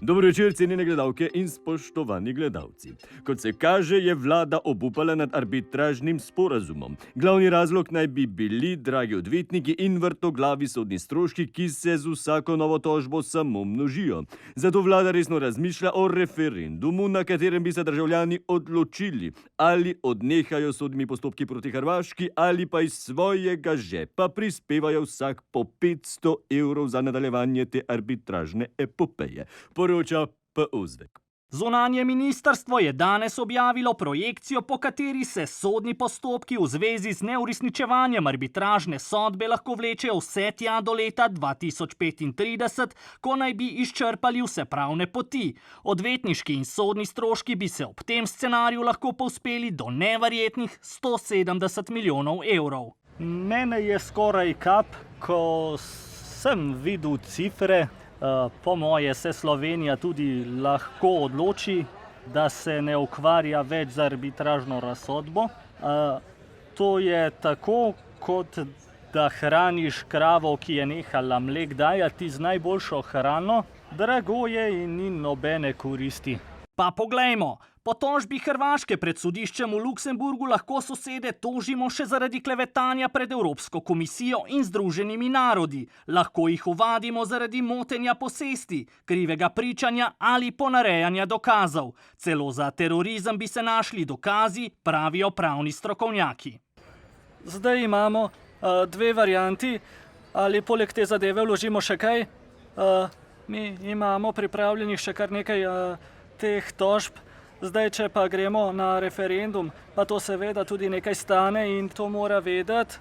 Dobro večer, cenjene gledalke in spoštovani gledalci. Kot se kaže, je vlada obupala nad arbitražnim sporazumom. Glavni razlog naj bi bili dragi odvetniki in vrtoglavi sodni stroški, ki se z vsako novo tožbo samo množijo. Zato vlada resno razmišlja o referendumu, na katerem bi se državljani odločili, ali odnehajo sodni postopki proti Hrvaški ali pa iz svojega žepa prispevajo vsak po 500 evrov za nadaljevanje te arbitražne epopeje. Poroča P. Ozvek. Zunanje ministrstvo je danes objavilo projekcijo, po kateri se sodni postopki v zvezi z neuresničevanjem arbitražne sodbe lahko vlečejo vse tja do leta 2035, ko naj bi izčrpali vse pravne poti. Odvetniški in sodni stroški bi se ob tem scenariju lahko povzpeli do neverjetnih 170 milijonov evrov. Mene je skoraj kap, ko sem videl cifre. Po moje se Slovenija tudi lahko odloči, da se ne ukvarja več z arbitražno razsodbo. To je tako, kot da hraniš kravo, ki je nehala mlek dajati z najboljšo hrano. Drago je in ni nobene koristi. Pa poglejmo, po tožbi Hrvaške pred sodiščem v Luksemburgu lahko sosede tožimo še zaradi klevetanja pred Evropsko komisijo in Združenimi narodi. Lahko jih ovadimo zaradi motenja posesti, krivega pričanja ali ponarejanja dokazov. Celo za terorizem bi se našli dokazi, pravijo pravni strokovnjaki. Zdaj imamo dve varianti, ali poleg te zadeve vložimo še kaj. Mi imamo pripravljenih še kar nekaj teh tožb. Zdaj, če pa gremo na referendum, pa to seveda tudi nekaj stane in to mora vedeti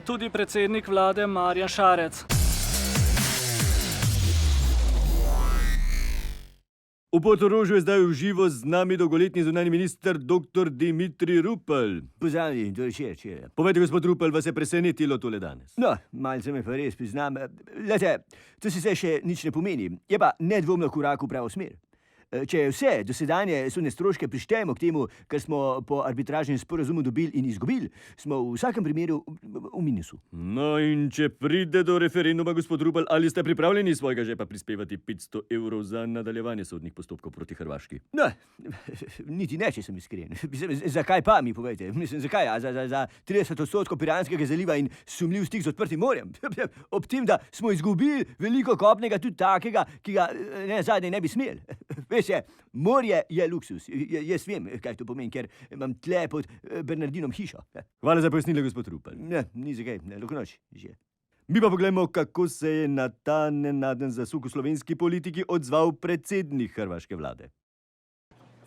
tudi predsednik vlade Marjan Šarec. V Portorožu je zdaj v živo z nami dolgoletni zunanji minister dr. Dimitrij Rupel. Pozdravljeni, to je včeraj. Povejte, gospod Rupel, vas je presenetilo tole danes? No, malce me pa res priznam. Glejte, to sicer še nič ne pomeni, je pa nedvomno korak v pravo smer. Če vse dosedanje sodne stroške prištejemo k temu, kar smo po arbitražnem sporazumu dobili in izgubili, smo v vsakem primeru v minusu. No in če pride do referenduma, gospod Rupel, ali ste pripravljeni svojega žepa prispevati 500 evrov za nadaljevanje sodnih postopkov proti Hrvaški? No, niti ne, če sem iskren. Zakaj pa, mi povejte? Zakaj? Za 30% Piranskega zaliva in sumljiv stik z odprtim morjem? Ob tem, da smo izgubili veliko kopnega, tudi takega, ki ga zadnje ne bi smeli. Veš, morje je luksus. Jaz vem, kaj to pomeni, ker imam tle pod Bernardinom hišo. Hvala za pojasnilo, gospod Rupel. Ne, ni za kaj, lahko noč že. Mi pa poglejmo, kako se je na ta nenaden zasuk v slovenski politiki odzval predsednik hrvaške vlade.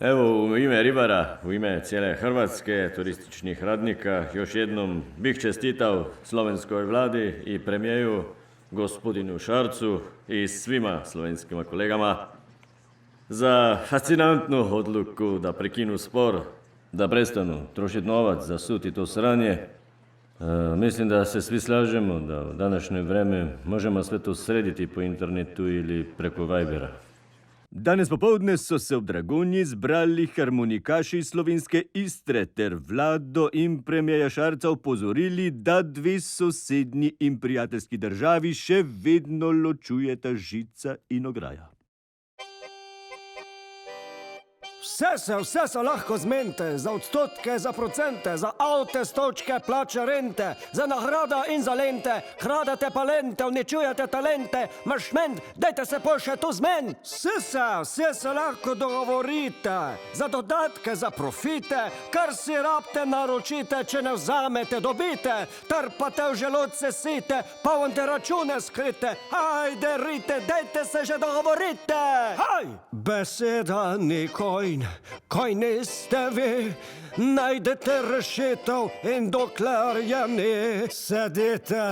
Evo, u ime ribara, u ime cijele Hrvatske, turističnih radnika, još jednom bih čestitao slovenskoj vladi i premijeru, gospodinu Šarcu i svima slovenskima kolegama za fascinantnu odluku da prekinu spor, da prestanu trošiti novac za sud i to sranje. Mislim da se svi slažemo da u današnje vreme možemo sve to srediti po internetu ili preko Vibera. Danes popovdne so se v Dragonji zbrali harmonikaši iz slovenske Istre ter vlado in premierja Šarca opozorili, da dve sosednji in prijateljski državi še vedno ločujeta žica in ograja. Vse se lahko zmenite, za odstotke, za procente, za avte, stolčke, plače, rente, za nagrada in za lente, kradete pa lente, uničujete talente, maršment, dajte se pol še tu zmen. Vse se lahko dogovorite, za dodatke, za profite, kar si rabte naročite, če ne vzamete, dobite, trpate v želodce site, pa vonte račune skrite, hajde rite, dajte se že dogovorite. Haj! Beseda ni kojn niste vi, najdete rešitev in dokler je ni, sedite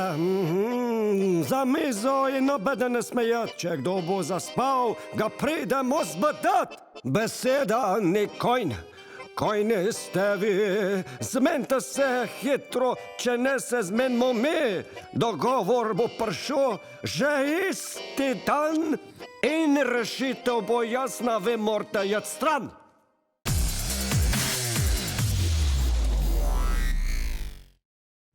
za mizo in nobeden ne smejat, če kdo bo zaspal, ga pridemo zbadat. Beseda ni kojn niste vi, zmente se hitro, če ne se zmenimo mi, dogovor bo prišel že isti dan in rešitev bo jasna, vi morate jeti stran.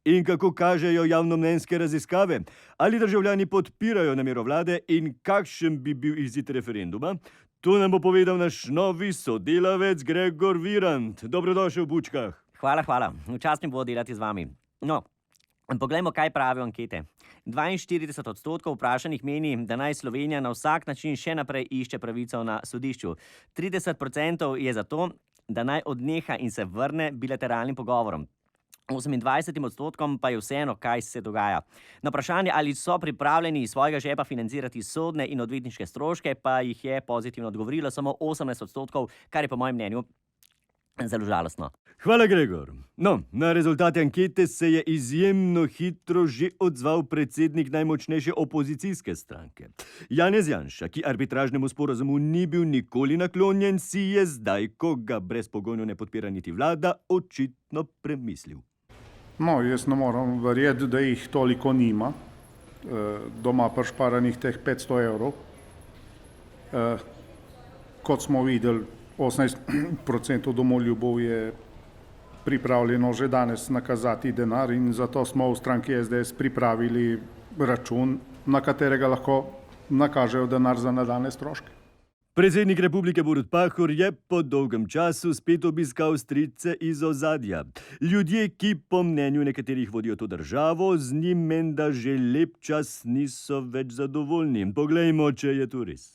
In kako kažejo javnomnenjske raziskave? Ali državljani podpirajo namero vlade in kakšen bi bil izid referenduma? To nam bo povedal naš novi sodelavec Gregor Virant. Dobrodošel v Bučkah. Hvala. Včasih mi bo delati z vami. No, poglejmo, kaj pravijo ankete. 42% vprašanih meni, da naj Slovenija na vsak način še naprej išče pravico na sodišču. 30% je za to, da naj odneha in se vrne bilateralnim pogovorom. 28% pa je vseeno, kaj se dogaja. Na vprašanje, ali so pripravljeni iz svojega žepa financirati sodne in odvetniške stroške, pa jih je pozitivno odgovorilo samo 18%, kar je po mojem mnenju zelo žalostno. Hvala, Gregor. No, na rezultate ankete se je izjemno hitro že odzval predsednik najmočnejše opozicijske stranke. Janez Janša, ki arbitražnemu sporazumu ni bil nikoli naklonjen, si je zdaj, ko ga brezpogojno ne podpira niti vlada, očitno premislil. No, jaz ne moram verjeti, da jih toliko nima. Doma prišparanih teh 500 evrov. Kot smo videli, 18% domoljubov je pripravljeno že danes nakazati denar in zato smo v stranki SDS pripravili račun, na katerega lahko nakažejo denar za nadaljnje stroške. Predsednik republike Borut Pahor je po dolgem času spet obiskal strice iz ozadja. Ljudje, ki po mnenju nekaterih vodijo to državo, z njim menda že lep čas niso več zadovoljni. Poglejmo, če je to res.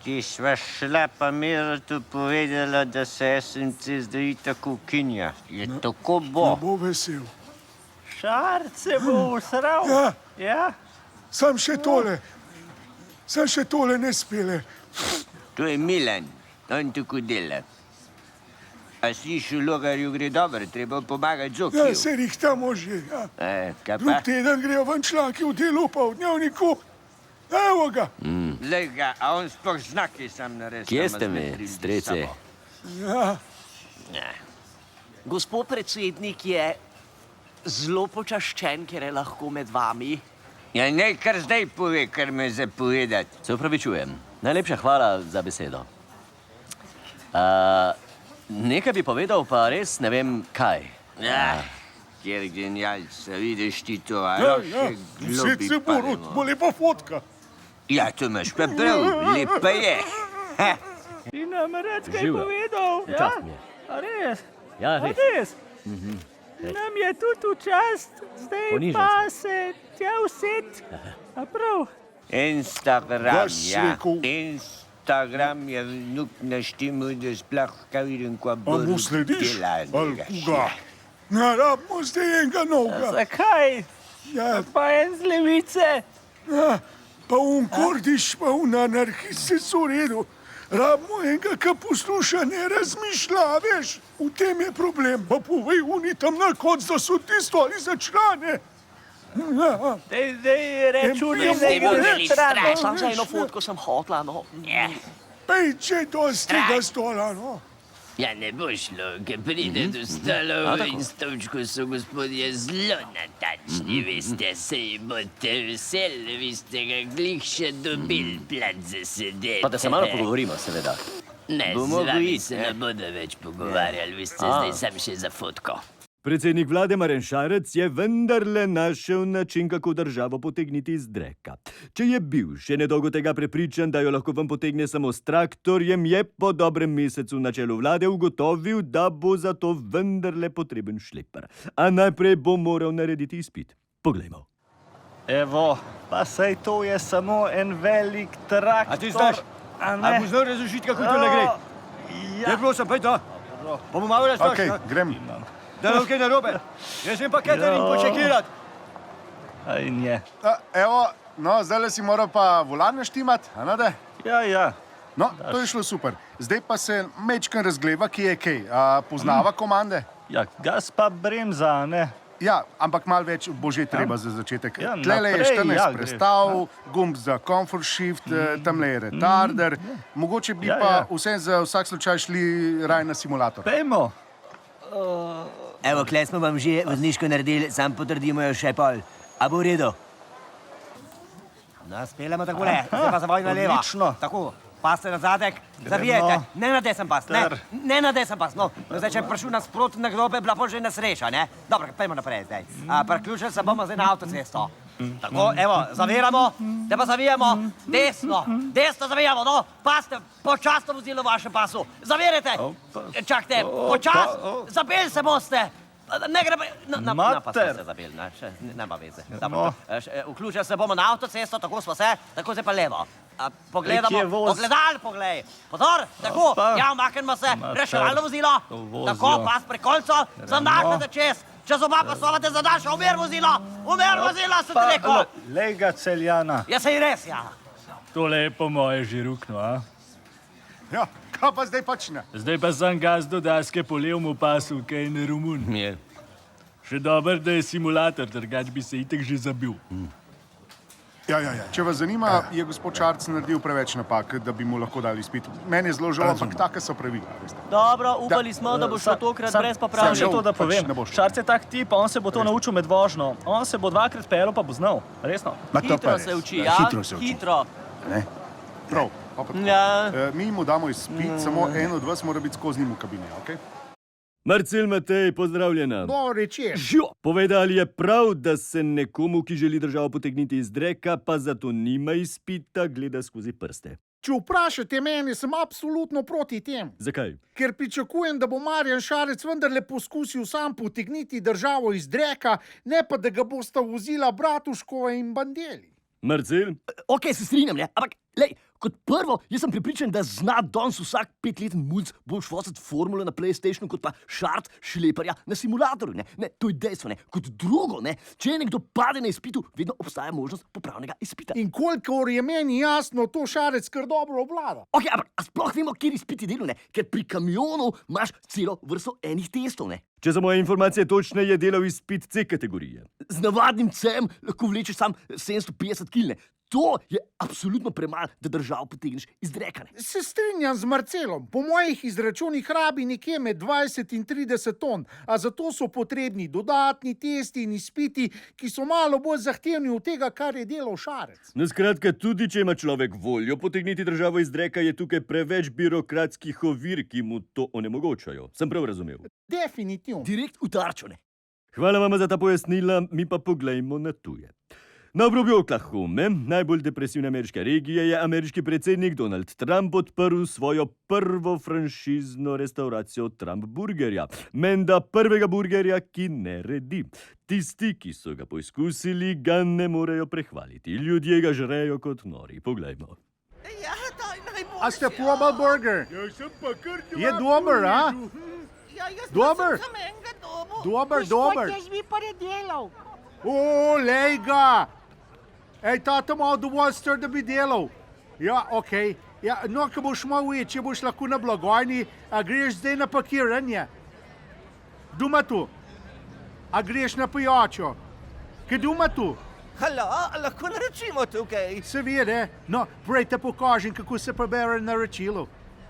Ki sva šla pa Mirotu povedala, da se SMC zdaj tako ukinja. Je tako bo. Ne bo vesel. Šarc se bo usral. Ja? Sam še tole ne spele. To je Milan, on tako dela. A slišal, Logarju gre dobro, treba pomagati Zokiju. Ja, se rihtamo že, ja. Kaj pa? Drug teden grejo ven članki v Delu pa v Dnevniku. Evo ga. Glej ga, a on sploh zna, kaj sam naredil. Kje ste mi, strici? Ja. Gospod predsednik je zelo počaščen, ker je lahko med vami. Ja, ne kar zdaj pove, kar me zapovedati. Se upravičujem. Najlepša hvala za besedo. Nekaj bi povedal, pa res ne vem kaj. Ja, kjer genialca, vidiš ti to, a Ja, še vse globi se Borut, bo lepa fotka. Ja, to imaš pa prav, lepa je. Ti nam rad kaj Živjo. povedal? Čast mi je. A res? Ja, A res. res? Nam je tudi v čast, zdaj Ponižen pa se tja uset. A prav? Instagram, Boš ja. rekel. Instagram je vnuk naštimal, da sploh kaj vidim, ko A bo mu slediš? dela. Ali koga? Ne rabimo zdaj enega novega. Zakaj? Ja, Pa en z levice. ja. Pa Kordiš, pa anarhist se so v redu. Rabimo enega, ki posluša, ne razmišlja, veš. V tem je problem. Pa povej unitam na konc, da so ti stvari za člane. Ja. Zdaj rečunim, Ja, da je bomo bil stran. Sam za eno fotko sem hotla, no. Pej, če dosti tega stola, no. Ja, ne bo šlo, ker pride do stolov in stolčkov so gospodje zelo natačni, veste, se jim boste veseli, vi ste ga glih še dobili plat za sedeti. Pa da se malo pogovorimo, seveda. Ne, Bomo z vami govoriti, se ne? ne bodo več pogovarjali, vi ste zdaj sam še za fotko. Predsednik vlade Marjan Šarec je vendarle našel način, kako državo potegniti iz dreka. Če je bil še nedolgo tega prepričan, da jo lahko ven potegne samo s traktorjem, je po dobrem mesecu na čelu vlade ugotovil, da bo za to vendarle potreben šleper. A najprej bo moral narediti izpit. Poglejmo. Evo, pa saj to je samo en velik traktor. A ti znaš? A A ne? boš znal razložiti, kako to ne gre? Ja. Ne, prosim, pej to. Pa bomo malo razložiti. Okej, grem. Da ne bo kaj narobe. Jaz sem pa catering počekirati. Aj, nje. Evo, no, zdaj si moral pa volan naštimati, a ne da? Ja. No, to je šlo super. Zdaj pa se mečkan razgleva, ki je kaj. Poznava komande? Ja, gas pa bremza, ne? Ja, ampak malo več bo že treba za začetek. Ja, Tlele je naprej, 14 ja, gre. prestav, gumb za comfort shift, tamle je retarder. Mogoče bi Ja, pa ja. vse za vsak slučaj šli raj na simulator. Pejmo. Evo, klej smo vam že vozniško naredili, sam potrdimo jo še pol. A bo v redu? No, speljamo takole, zdaj pa zavoj na levo. Odlično. Tako. Paste na zadek, zavijajte, ne na desen pas, ne na desen pas. No, zdaj, če je prišel nasprot na grobe, bila pa že nesreča, ne? Dobro, pojmo naprej zdaj. Priključili se bomo zdaj na avtocesto. Tako, evo, zaviramo, te pa zavijamo, desno zavijamo, no, paste, počasno vozilo v vašem pasu, zavirajte, čakajte, počas, zapeli se boste. Ne gre pa, na pas se zapeli, ne, še nema veze. Vključili se bomo na avtocesto, tako smo se, tako zdaj pa levo. Pogledamo, ogledal poglej, pozor, tako, ja, maknemo se, reševalno vozilo, tako, pas pri kolcu, zanašate čez oba pasovate zadaša, umer vozilo, sem ti rekel. Lej ga, Celjana. Ja, sej res, ja. Tole je po moje že rukno, a? Ja, kaj pa zdaj počne? Zdaj pa sem gaz do daske po levmu pasu, kaj ne Romun. Še dober, da je simulator, drugač bi se itek že zabil. Ja. Če vas zanima, je gospod Šarc naredil preveč napak, da bi mu lahko dali izpit. Meni je zelo žal, ampak take so pravila. Dobro, upali smo, da bo šlo tokrat brez popravljanja. Samo to, da povem. Šarc je tak tip, on se bo to naučil med vožnjo. On se bo dvakrat peljal, pa bo znal. Resno. Hitro se uči, ja? Hitro. Prav. Ja. Mi mu damo izpit, samo en od vas mora biti skozi njim v kabini, okej? Marcel Matej, pozdravljena. Dobro večer. Povedali je prav, da se nekomu, ki želi državo potegniti iz dreka, pa zato nima izpita, gleda skozi prste. Če vprašate mene, sem absolutno proti tem. Zakaj? Ker pričakujem, da bo Marjan Šarec vendarle poskusil sam potegniti državo iz dreka, ne pa da ga bosta vozila Bratuškova in Bandelli. Marcel? Ok, se strinjam, ne, ampak, lej, kot prvo, jaz sem prepričan, da zna danes vsak 5-leten mulc boljš voziti formule na PlayStationu, kot pa Šarc šleparja na simulatorju, ne. Ne, to je dejstvo, ne. Kot drugo, ne, če nekdo pade na izpitu, vedno obstaja možnost popravnega izpita. In kolikor je meni jasno, to Šarec kar dobro obvlada. Ok, ampak a sploh vemo, kjer izpiti delo, ne, ker pri kamionu imaš celo vrsto enih testov, ne. Če so moje informacije točne, je delal izpit C kategorije. Z navadnim C-em lahko vlečeš sam 750 kg, ne. To je absolutno premalo, da državo potegneš iz dreka, ne. Se strinjam z Marcelom. Po mojih izračunih rabi nekje med 20 in 30 ton, a zato so potrebni dodatni testi in izpiti, ki so malo bolj zahtevni od tega, kar je delal Šarec. No, skratka, tudi če ima človek voljo potegniti državo iz dreka, je tukaj preveč birokratskih ovir, ki mu to onemogočajo. Sem prav razumel? Definitivno. Direkt v tarčo, ne. Hvala vam za ta pojasnila, mi pa poglejmo na tuje. Na obrobju Oklahome, najbolj depresivne ameriške regije, je ameriški predsednik Donald Trump odprl svojo prvo franšizno restauracijo Trump burgerja. Menda prvega burgerja, ki ne redi. Tisti, ki so ga poizkusili, ga ne morejo prehvaliti. Ljudje ga žrejo kot nori. Poglejmo. Ja, to je najboljše. A ste probal burger? Ja, sem pa kar Je dober, a? Ja, jaz Dober? sem enega dobo. Dober. Jaz bi pa delal. O, lej ga! Ej, tata malo dovolj star, da bi delal. Ja, okej. Ja, no, ko boš malo večji, boš lahko na blagajni, a greš zdaj na pakiranje. Doma tu. A greš na pijačo. Kaj doma tu? Halo, lahko naročimo tukaj. Seveda. No, prej te pokažem, kako se pobere naročilo.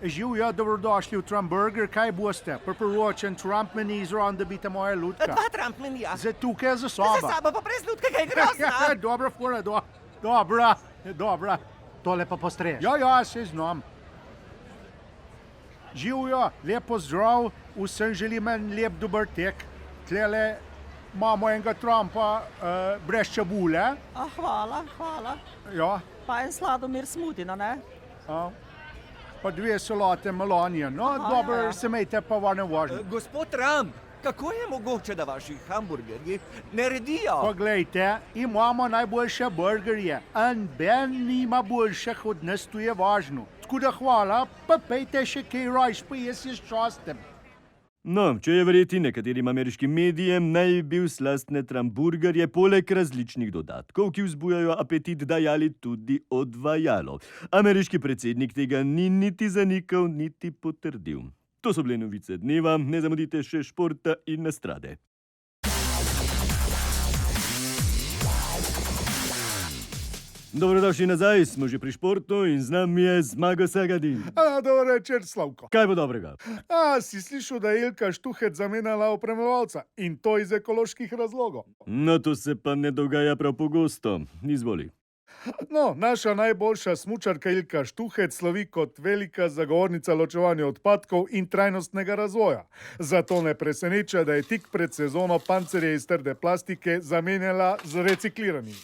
Živijo, dobrodošli v Trump Burger, kaj boste? Priporočen Trump meni zraven, da bi ta moja lutka. Dva Trump menija. Zdaj tukaj je za soba. Za sabo pa brez lutka, kaj grozna. Dobra fura, dobra. Tole pa postreš. Ja, se znam. Živijo, lepo zdrav, vsem želim en lep dober tek. Tlele imamo enega Trumpa brez čebule. Hvala. Ja. Pa en Sladomir Smutina, ne? Pa 2 solate melonije. No, dobro, se imejte pa varne vožnje. Gospod Trump, kako je mogoče, da vaši hamburgerji ne redijo? Poglejte, imamo najboljše burgerje. En ben nima boljših od nas, tu je važno. Tako da hvala, pa pejte še kaj rajš, pa jaz je ščastem. No, če je verjeti nekaterim ameriškim medijem, naj bi v slastne Trump burgerje poleg različnih dodatkov, ki vzbujajo apetit, dajali tudi odvajalo. Ameriški predsednik tega ni niti zanikal, niti potrdil. To so bile novice dneva, ne zamudite še športa in estrade. Dobrodošli nazaj, smo že pri športu in z nami je Zmago Sagadin. Dobro večer, Slavko. Kaj bo dobrega? Si slišal, da je Ilka Štuhec zamenjala opremljevalca in to iz ekoloških razlogov? No, to se pa ne dogaja prav pogosto. Izvoli. No, naša najboljša smučarka Ilka Štuhec slovi kot velika zagovornica ločevanja odpadkov in trajnostnega razvoja. Zato ne preseneča, da je tik pred sezono pancerje iz trde plastike zamenjala z recikliranimi.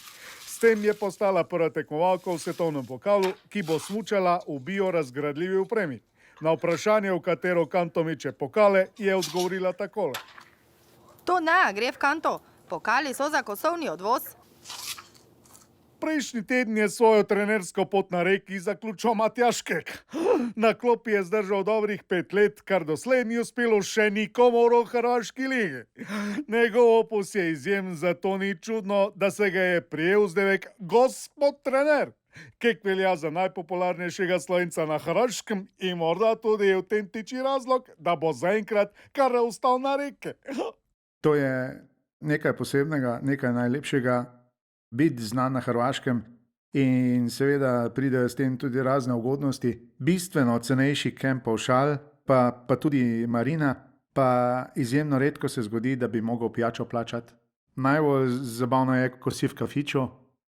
S tem je postala prva tekmovalka v svetovnem pokalu, ki bo smučala v biorazgradljivi opremi. Na vprašanje, v katero kanto meče pokale, je odgovorila takole. To ne, gre v kanto. Pokali so za kosovni odvoz. Prejšnji teden je svojo trenersko pot na Reki zaključil Matjaž Kek. Na klopi je zdržal dobrih 5 let, kar doslej ni uspelo še nikomor v hrvaški ligi. Njegov opus je izjemen, zato ni čudno, da se ga je prijel vzdevek gospod trener. Kek velja za najpopularnejšega Slovenca na Hrvaškem in morda tudi je v tem tiči razlog, da bo zaenkrat kar ostal na Reki. To je nekaj posebnega, nekaj najlepšega. Biti znan na Hrvaškem in seveda pridejo s tem tudi razne ugodnosti. Bistveno cenejši kamp pavšal, pa tudi marina, pa izjemno redko se zgodi, da bi mogel pijačo plačati. Najbolj zabavno je, ko si v kafiču,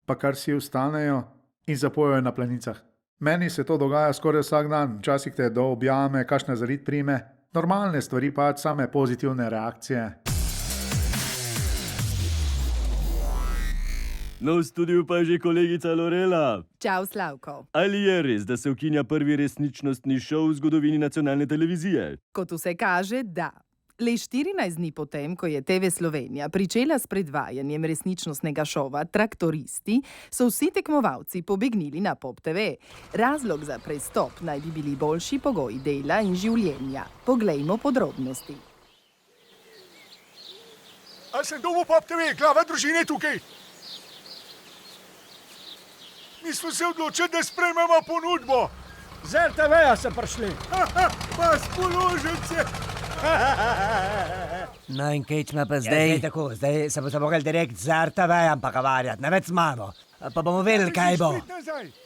pa kar si vstanejo in zapojejo na planicah. Meni se to dogaja skoraj vsak dan, včasih te do objame, kakšna zarit prime. Normalne stvari pa same pozitivne reakcije. No, v studiu pa je že kolegica Lorela. Čau, Slavko. Ali je res, da se ukinja prvi resničnostni šov v zgodovini nacionalne televizije? Kot vse kaže, da. Le 14 dni potem, ko je TV Slovenija pričela s predvajanjem resničnostnega šova Traktoristi, so vsi tekmovalci pobegnili na Pop TV. Razlog za prestop naj bi bili boljši pogoji dela in življenja. Poglejmo podrobnosti. A sem dobil Pop TV, glava družine tukaj. Mi smo se odločili, da sprejmemo ponudbo. Z RTV-ja se prišli. Pa spoložnice. No in kaj smo pa zdaj? Ja, tako, zdaj se boste mogli direkt z RTV-jem pogovarjati, ne več z mano. Pa bomo vedeli, kaj bo.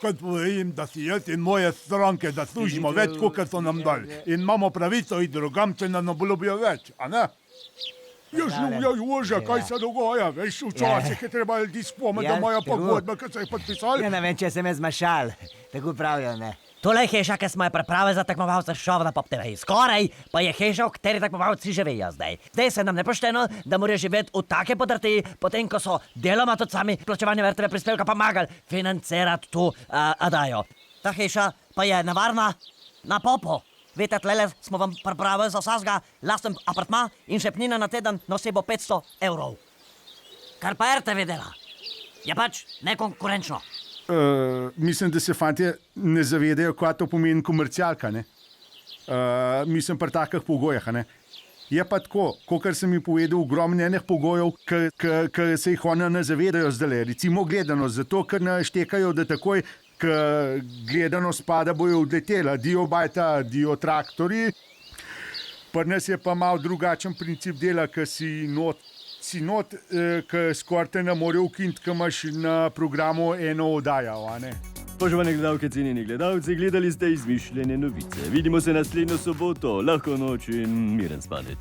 Kot povem, da si jaz in moje stranke zaslužimo več, kot so nam dali. In imamo pravico iti drugam, če nam obljubijo več, a ne? Jože, kaj se dogaja? Veš, včasih je treba ljudi spomniti, da imajo pogodbe, ki so jih podpisali. Ja, ne vem, če sem jaz mašal. Tako pravijo, ne. Tole je hiša, ki smo jo pripravili za tekmovalce šova na Pop TV. Skoraj pa je hiša, v kateri tekmovalci živijo zdaj. Zdaj se nam nepošteno, da morajo živeti v take podrtiji, potem ko so deloma tudi sami plačevanje RTV prispevka pomagali financirati to adajo. Ta hiša pa je nevarna na Popu. Veste, tlele smo vam pripravili za vsakega lasten apartma in šepnina na teden na osebo 500 evrov. Kar pa RTV dela, je pač nekonkurenčno. Mislim, da se fantje ne zavedajo, kaj to pomeni komercialka, ne? Mislim, pri takih pogojah, ne? Je pa tako, kot sem jim povedal, ogromno enih pogojev, ki se jih ona ne zavedajo zdaj. Recimo gledanost, zato ker naštekajo, da takoj, ko gledanost pada, bojo odletela. Dio bajta, dio traktori. Pri nas je pa malo drugačen princip dela, ki si not, ki skoraj te ne more ukiniti, ki imaš na programu eno oddajo, a ne? Spoštovane gledalke, cenjeni gledalci, gledali ste izmišljene novice. Vidimo se naslednjo soboto, lahko noč in miren spanec.